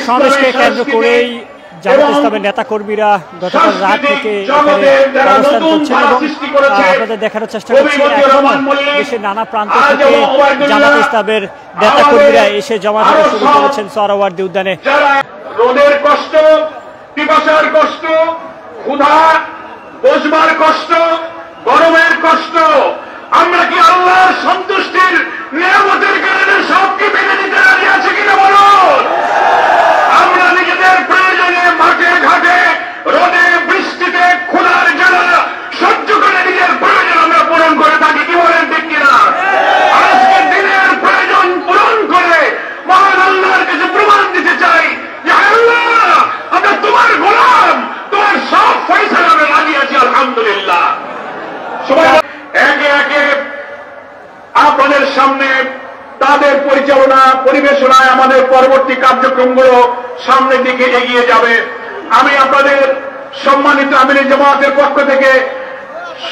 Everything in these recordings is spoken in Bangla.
সমাবেশকে কেন্দ্র করেই জামাত ইসলামের নেতাকর্মীরা গতকাল রাত থেকে অবস্থান করছেন এবং আপনাদের দেখানোর চেষ্টা করছি দেশের নানা প্রান্ত থেকে জামাত ইসলামের নেতাকর্মীরা এসে জমায়েত হতে শুরু করেছেন সোহরাওয়ার্দী উদ্যানে। রোদের কষ্ট, পিপাসার কষ্ট, ক্ষুধা, বসবার কষ্ট, গরমের কষ্ট, আমরা কি আল্লাহর সন্তুষ্টির নিয়ামতের কারণে সবকে মেনে নিতে রাজি আছে কিনা বলুন? আমরা নিজেদের প্রয়োজনে মাঠে ঘাটে রোদে বৃষ্টিতে ক্ষুধার জ্বালা সহ্য করে নিজের প্রয়োজন আমরা পূরণ করে থাকি, কি বলেন ঠিক কিনা? আজকে দিনের প্রয়োজন পূরণ করে মহান আল্লাহর কাছে প্রমাণ দিতে চাই যে আল্লাহ আমরা তোমার গোলাম, তোমার সব ফয়সালা আমরা রাজি আছি আলহামদুলিল্লাহ। সবাই একে একে আপনাদের সামনে তাদের পরিচালনা পরিবেশনায় আমাদের পরবর্তী কার্যক্রমগুলো সামনের দিকে এগিয়ে যাবে। আমি আপনাদের সম্মানিত আমির জামাতের পক্ষ থেকে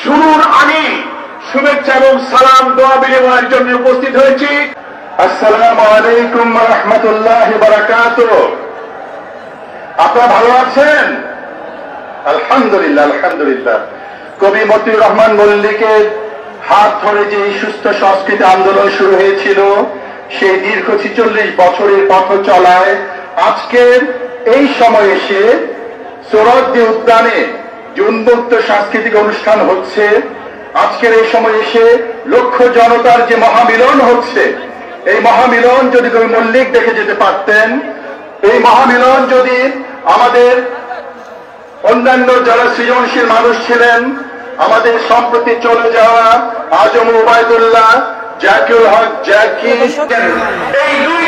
শুরুর আগে শুভেচ্ছা এবং সালাম দোয়া বিনিময়ের জন্য উপস্থিত হয়েছি। আসসালামু আলাইকুম ওয়া রাহমাতুল্লাহি ওয়া বারাকাতুহু। আপনারা ভালো আছেন? আলহামদুলিল্লাহ আলহামদুলিল্লাহ। কবি মতিউর রহমান মল্লিকের হাত ধরে যে সুস্থ সংস্কৃতি আন্দোলন শুরু হয়েছিল, সেই দীর্ঘ ৪৬ বছরের পথ চলায় আজকের এই সময় এসে সোহরাওয়ার্দী উদ্যানে যে উন্মুক্ত সাংস্কৃতিক অনুষ্ঠান হচ্ছে, আজকের এই সময় এসে লক্ষ জনতার যে মহামিলন হচ্ছে, এই মহামিলন যদি কবি মল্লিক দেখে যেতে পারতেন, এই মহামিলন যদি আমাদের অন্যান্য যারা সৃজনশীল মানুষ ছিলেন, আমাদের সম্প্রতি চলে যাওয়া আজম ওবায়দুল্লাহ, জাকিউল হক জাকি, এই দুই